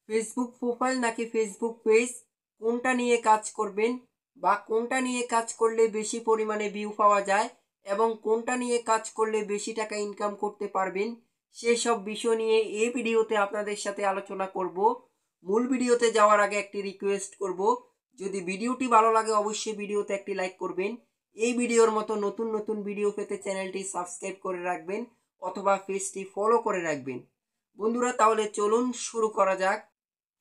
Facebook profile নাকি Facebook page, কোনটা নিয়ে কাজ করবেন বা কোনটা নিয়ে কাজ করলে বেশি পরিমাণে ভিউ পাওয়া যায় এবং কোনটা নিয়ে কাজ করলে বেশি টাকা ইনকাম করতে পারবেন, সেসব বিষয় নিয়ে এই ভিডিওতে আপনাদের সাথে আলোচনা করব। মূল ভিডিওতে যাওয়ার আগে একটি রিকোয়েস্ট করব, যদি ভিডিওটি ভালো লাগে অবশ্যই ভিডিওতে একটি লাইক করবেন। এই ভিডিওর মতো নতুন নতুন ভিডিও পেতে চ্যানেলটি সাবস্ক্রাইব করে রাখবেন অথবা পেজটি ফলো করে রাখবেন। বন্ধুরা, তাহলে চলুন শুরু করা যাক।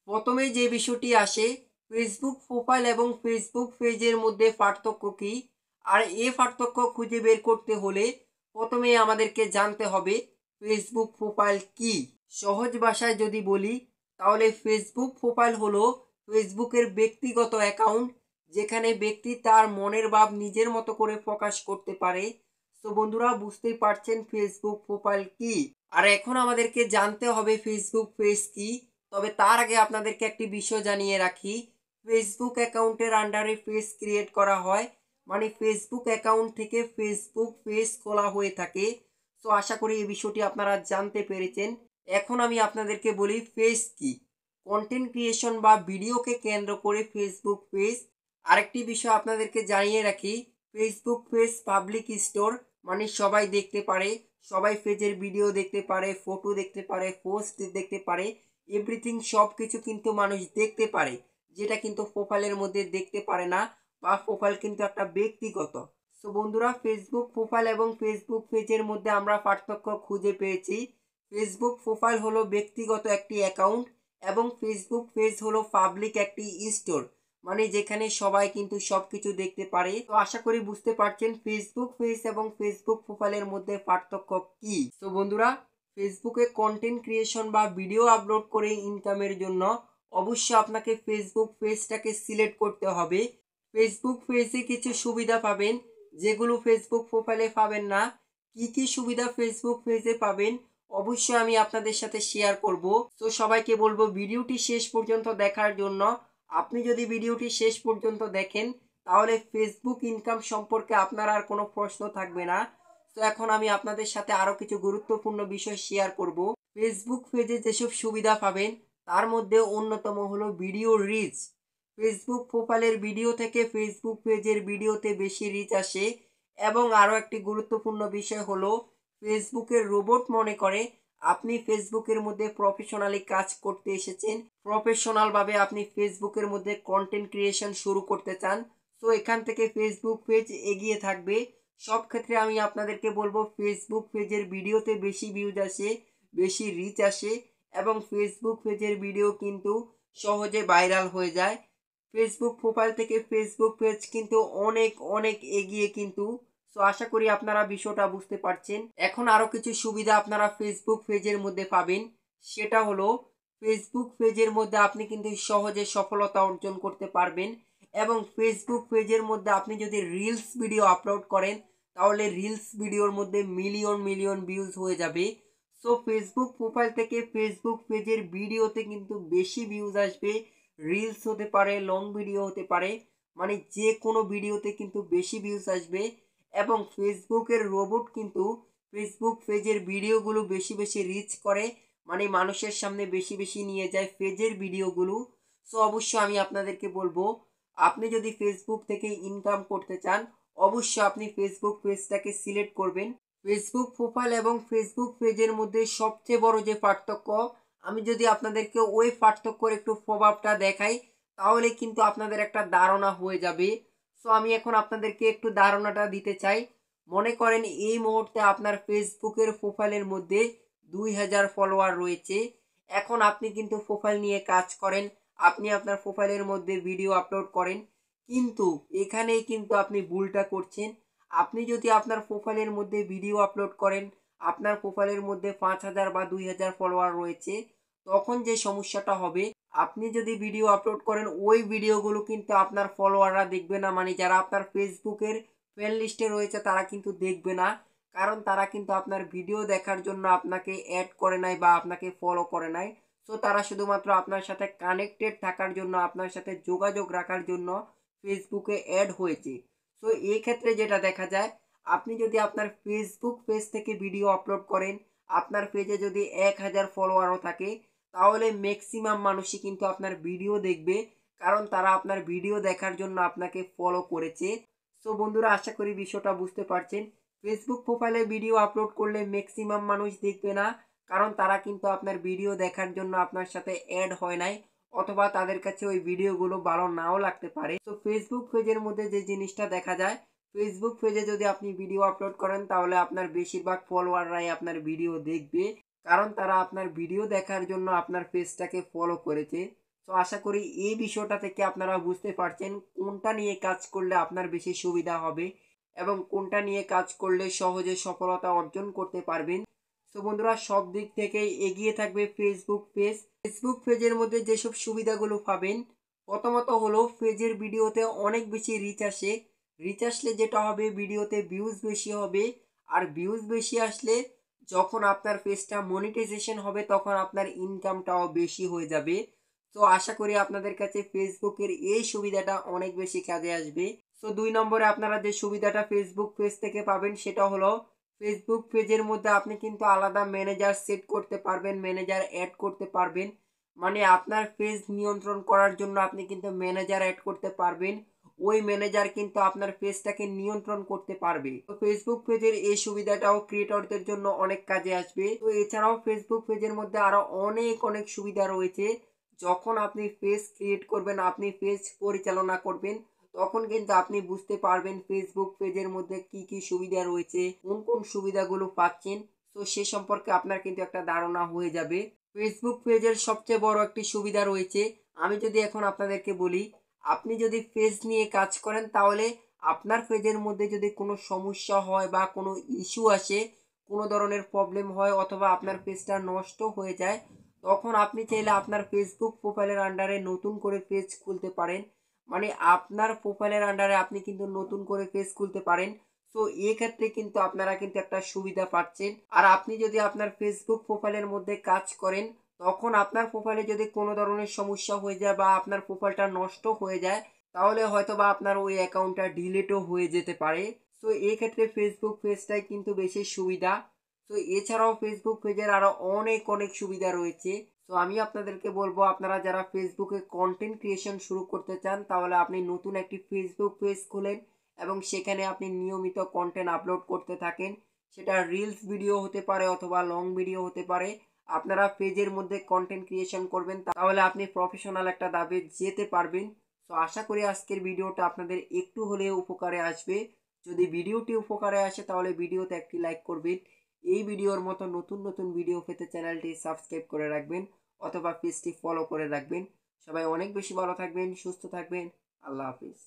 প্রথমে যে বিষয়টি আসে, ফেসবুক প্রোফাইল এবং ফেসবুক পেজের মধ্যে পার্থক্য কী, আর এই পার্থক্য খুঁজে বের করতে হলে প্রথমে আমাদেরকে জানতে হবে ফেসবুক প্রোফাইল কি। সহজ ভাষায় যদি বলি তাহলে ফেসবুক প্রোফাইল হলো ফেসবুকের ব্যক্তিগত অ্যাকাউন্ট, যেখানে ব্যক্তি তার মনের ভাব নিজের মতো করে প্রকাশ করতে পারে। তো বন্ধুরা, বুঝতেই পারছেন ফেসবুক প্রোফাইল কি। আর এখন আমাদেরকে জানতে হবে ফেসবুক পেজ কি। তবে তার আগে আপনাদেরকে একটি বিষয় জানিয়ে রাখি, ফেসবুক অ্যাকাউন্টের আন্ডারে পেজ ক্রিয়েট করা হয়, মানে ফেসবুক অ্যাকাউন্ট থেকে ফেসবুক পেজ খোলা হয়ে থাকে। তো আশা করি এই বিষয়টি আপনারা জানতে পেরেছেন। এখন আমি আপনাদেরকে বলি পেজ কি। কন্টেন্ট ক্রিয়েশন বা ভিডিওকে কেন্দ্র করে ফেসবুক পেজ। আরেকটি বিষয় আপনাদেরকে জানিয়ে রাখি, ফেসবুক পেজ পাবলিক স্টোর, মানে সবাই দেখতে পারে, সবাই পেজের ভিডিও দেখতে পারে, ফটো দেখতে পারে, পোস্ট দেখতে পারে, এভরিথিং সব কিছু কিন্তু মানুষ দেখতে পারে, যেটা কিন্তু প্রোফাইলের মধ্যে দেখতে পারে না, বা প্রোফাইল কিন্তু একটা ব্যক্তিগত। তো বন্ধুরা, ফেসবুক প্রোফাইল এবং ফেসবুক পেজের মধ্যে আমরা পার্থক্য খুঁজে পেয়েছি। ফেসবুক প্রোফাইল হলো ব্যক্তিগত একটি অ্যাকাউন্ট এবং ফেসবুক পেজ হলো পাবলিক একটি স্টোর, মানে যেখানে সবাই কিন্তু সবকিছু দেখতে পারে। তো আশা করি বুঝতে পারছেন ফেসবুক পেজ এবং ফেসবুক প্রোফাইলের মধ্যে পার্থক্য কি। তো বন্ধুরা, ফেসবুকে কন্টেন্ট ক্রিয়েশন বা ভিডিও আপলোড করে ইনকামের জন্য অবশ্যই আপনাকে ফেসবুক পেজটাকে সিলেক্ট করতে হবে। ফেসবুক পেজে কিছু সুবিধা পাবেন যেগুলো ফেসবুক প্রোফাইলে পাবেন না। কি কি সুবিধা ফেসবুক পেজে পাবেন অবশ্যই আমি আপনাদের সাথে শেয়ার করব। তো সবাইকে বলবো ভিডিওটি শেষ পর্যন্ত দেখার জন্য। আপনি যদি ভিডিওটি শেষ পর্যন্ত দেখেন তাহলে ফেসবুক ইনকাম সম্পর্কে আপনার আর কোনো প্রশ্ন থাকবে না। তো এখন আমি আপনাদের সাথে আরো কিছু গুরুত্বপূর্ণ বিষয় শেয়ার করব। ফেসবুক পেজে যেসব সুবিধা পাবেন তার মধ্যে অন্যতম হলো ভিডিও রিচ। ফেসবুক প্রোফাইলের ভিডিও থেকে ফেসবুক পেজের ভিডিওতে বেশি রিচ আসে। এবং আরও একটি গুরুত্বপূর্ণ বিষয় হলো ফেসবুকের রোবট মনে করে আপনি ফেসবুকের মধ্যে প্রফেশনালি কাজ করতে এসেছেন, প্রফেশনালভাবে আপনি ফেসবুকের মধ্যে কন্টেন্ট ক্রিয়েশন শুরু করতে চান। তো এখান থেকে ফেসবুক পেজ এগিয়ে থাকবে। সব ক্ষেত্রে আমি আপনাদেরকে বলবো ফেসবুক পেজের ভিডিওতে বেশি ভিউজ আসে, বেশি রিচ আসে এবং ফেসবুক পেজের ভিডিও কিন্তু সহজে ভাইরাল হয়ে যায়। ফেসবুক প্রোফাইল থেকে ফেসবুক পেজ কিন্তু অনেক অনেক এগিয়ে কিন্তু। তো আশা করি আপনারা বিষয়টা বুঝতে পারছেন। এখন আরো কিছু সুবিধা আপনারা ফেসবুক পেজের মধ্যে পাবেন, সেটা হলো ফেসবুক পেজের মধ্যে আপনি কিন্তু সহজে সফলতা অর্জন করতে পারবেন। এবং ফেসবুক পেজের মধ্যে আপনি যদি রিলস ভিডিও আপলোড করেন তাহলে রিলস ভিডিওর মধ্যে মিলিয়ন মিলিয়ন ভিউজ হয়ে যাবে। সো ফেসবুক প্রোফাইল থেকে ফেসবুক পেজের ভিডিওতে কিন্তু বেশি ভিউজ আসবে। রিলস হতে পারে, লং ভিডিও হতে পারে, মানে যে কোনো ভিডিওতে কিন্তু বেশি ভিউজ আসবে। এবং ফেসবুকের রোবট কিন্তু ফেসবুক পেজের ভিডিওগুলো বেশি বেশি রিচ করে, মানে মানুষের সামনে বেশি বেশি নিয়ে যায় পেজের ভিডিওগুলো। সো অবশ্যই আমি আপনাদেরকে বলবো, আপনি যদি ফেসবুক থেকে ইনকাম করতে চান অবশ্যই আপনি ফেসবুক পেজটাকে সিলেক্ট করবেন। ফেসবুক প্রোফাইল এবং ফেসবুক পেজের মধ্যে সবচেয়ে বড় যে পার্থক্য, আমি যদি আপনাদেরকে ওই পার্থক্যের একটু প্রভাবটা দেখাই তাহলে কিন্তু আপনাদের একটা ধারণা হয়ে যাবে। সো আমি এখন আপনাদেরকে একটু ধারণাটা দিতে চাই। মনে করেন এই মুহূর্তে আপনার ফেসবুকের প্রোফাইলের মধ্যে 2000 ফলোয়ার রয়েছে। এখন আপনি কিন্তু প্রোফাইল নিয়ে কাজ করেন, আপনি আপনার প্রোফাইলের মধ্যে ভিডিও আপলোড করেন, কিন্তু এখানেই কিন্তু আপনি ভুলটা করছেন। আপনি যদি আপনার প্রোফাইলের মধ্যে ভিডিও আপলোড করেন, আপনার প্রোফাইলের মধ্যে 5000 বা 2000 ফলোয়ার রয়েছে, তখন যে সমস্যাটা হবে, আপনি যদি ভিডিও আপলোড করেন ওই ভিডিওগুলো কিন্তু আপনার ফলোয়াররা দেখবে না, মানে যারা আপনার ফেসবুকের ফ্রেন্ড লিস্টে রয়েছে তারা কিন্তু দেখবে না। কারণ তারা কিন্তু আপনার ভিডিও দেখার জন্য আপনাকে অ্যাড করে নাই বা আপনাকে ফলো করে নাই। সো তারা শুধুমাত্র আপনার সাথে কানেক্টেড থাকার জন্য, আপনার সাথে যোগাযোগ রাখার জন্য ফেসবুকে অ্যাড হয়েছে। সো এই ক্ষেত্রে যেটা দেখা যায়, আপনি যদি আপনার ফেসবুক পেজ থেকে ভিডিও আপলোড করেন, আপনার পেজে যদি 1000 ফলোয়ারও থাকে, তাহলে ম্যাক্সিমাম মানুষই কিন্তু আপনার ভিডিও দেখবে, কারণ তারা আপনার ভিডিও দেখার জন্য আপনাকে ফলো করেছে। সো বন্ধুরা, আশা করি বিষয়টা বুঝতে পারছেন। ফেসবুক প্রোফাইলে ভিডিও আপলোড করলে ম্যাক্সিমাম মানুষ দেখবে না, কারণ তারা কিন্তু আপনার ভিডিও দেখার জন্য আপনার সাথে অ্যাড হয় নাই, অথবা তাদের কাছে ওই ভিডিওগুলো ভালো নাও লাগতে পারে। তো ফেসবুক পেজের মধ্যে যে জিনিসটা দেখা যায়, ফেসবুক পেজে যদি আপনি ভিডিও আপলোড করেন তাহলে আপনার বেশিরভাগ ফলোয়াররাই আপনার ভিডিও দেখবে, কারণ তারা আপনার ভিডিও দেখার জন্য আপনার পেজটাকে ফলো করেছে। তো আশা করি এই বিষয়টা থেকে আপনারা বুঝতে পারছেন কোনটা নিয়ে কাজ করলে আপনার বেশি সুবিধা হবে এবং কোনটা নিয়ে কাজ করলে সহজে সফলতা অর্জন করতে পারবেন। তো বন্ধুরা, সব দিক থেকেই এগিয়ে থাকবে ফেসবুক পেজ। ফেসবুক পেজের মধ্যে যেসব সুবিধাগুলো পাবেন, প্রথমত হলো পেজের ভিডিওতে অনেক বেশি রিচ আসে। রিচ আসলে যেটা হবে, ভিডিওতে ভিউজ বেশি হবে, আর ভিউজ বেশি আসলে যখন আপনার পেজটা মনিটাইজেশন হবে তখন আপনার ইনকামটাও বেশি হয়ে যাবে। তো আশা করি আপনাদের কাছে ফেসবুকের এই সুবিধাটা অনেক বেশি কাজে আসবে। তো 2 নম্বরে আপনারা যে সুবিধাটা ফেসবুক পেজ থেকে পাবেন সেটা হলো, ফেসবুক পেজের মধ্যে আপনি কিন্তু আলাদা ম্যানেজার সেট করতে পারবেন, ম্যানেজার অ্যাড করতে পারবেন। মানে আপনার পেজ নিয়ন্ত্রণ করার জন্য আপনি কিন্তু ম্যানেজার অ্যাড করতে পারবেন। ওই ম্যানেজার কিন্তু আপনার পেজটাকে নিয়ন্ত্রণ করতে পারবে। তো ফেসবুক পেজের এই সুবিধাটাও ক্রিয়েটরদের জন্য অনেক কাজে আসবে। তো এছাড়াও ফেসবুক পেজের মধ্যে আরো অনেক অনেক সুবিধা রয়েছে। যখন আপনি পেজ ক্রিয়েট করবেন, আপনি পেজ পরিচালনা করবেন, তখন কিন্তু আপনি বুঝতে পারবেন ফেসবুক পেজের মধ্যে কি কি সুবিধা রয়েছে, কোন কোন সুবিধাগুলো পাচ্ছেন। তো সে সম্পর্কে আপনার কিন্তু একটা ধারণা হয়ে যাবে। ফেসবুক পেজের সবচেয়ে বড় একটি সুবিধা রয়েছে, আমি যদি এখন আপনাদেরকে বলি, আপনি যদি পেজ নিয়ে কাজ করেন তাহলে আপনার পেজের মধ্যে যদি কোনো সমস্যা হয় বা কোনো ইস্যু আসে, কোনো ধরনের প্রবলেম হয় অথবা আপনার পেজটা নষ্ট হয়ে যায়, তখন আপনি চাইলে আপনার ফেসবুক প্রোফাইলের আন্ডারে নতুন করে পেজ খুলতে পারেন। মানে আপনার প্রোফাইলের আন্ডারে আপনি কিন্তু নতুন করে পেজ খুলতে পারেন। তো এক্ষেত্রে কিন্তু আপনারা কিন্তু একটা সুবিধা পাচ্ছেন। আর আপনি যদি আপনার ফেসবুক প্রোফাইলের মধ্যে কাজ করেন, তখন আপনার প্রোফাইলে যদি কোনো ধরনের সমস্যা হয়ে যায় বা আপনার প্রোফাইলটা নষ্ট হয়ে যায়, তাহলে হয়তো বা আপনার ওই অ্যাকাউন্টটা ডিলিটও হয়ে যেতে পারে। তো এই ক্ষেত্রে ফেসবুক পেজটাই কিন্তু বেশি সুবিধা। তো এছাড়াও ফেসবুক পেজের আরো অনেক অনেক সুবিধা রয়েছে। তো আমি আপনাদেরকে বলবো, আপনারা যারা ফেসবুকে কন্টেন্ট ক্রিয়েশন শুরু করতে চান, তাহলে আপনি নতুন একটি ফেসবুক পেজ খুলেন এবং সেখানে আপনি নিয়মিত কন্টেন্ট আপলোড করতে থাকেন। সেটা রিলস ভিডিও হতে পারে অথবা লং ভিডিও হতে পারে। আপনারা পেজের মধ্যে কন্টেন্ট ক্রিয়েশন করবেন, তাহলে আপনি প্রফেশনাল একটা ধাপে যেতে পারবেন। তো আশা করি আজকের ভিডিওটা আপনাদের একটু হলেও উপকারে আসবে। যদি ভিডিওটি উপকারে আসে তাহলে ভিডিওতে একটি লাইক করবেন। এই ভিডিওর মতো নতুন নতুন ভিডিও পেতে চ্যানেলটি সাবস্ক্রাইব করে রাখবেন অথবা পেজটি ফলো করে রাখবেন। সবাই অনেক বেশি ভালো থাকবেন, সুস্থ থাকবেন। আল্লাহ হাফিজ।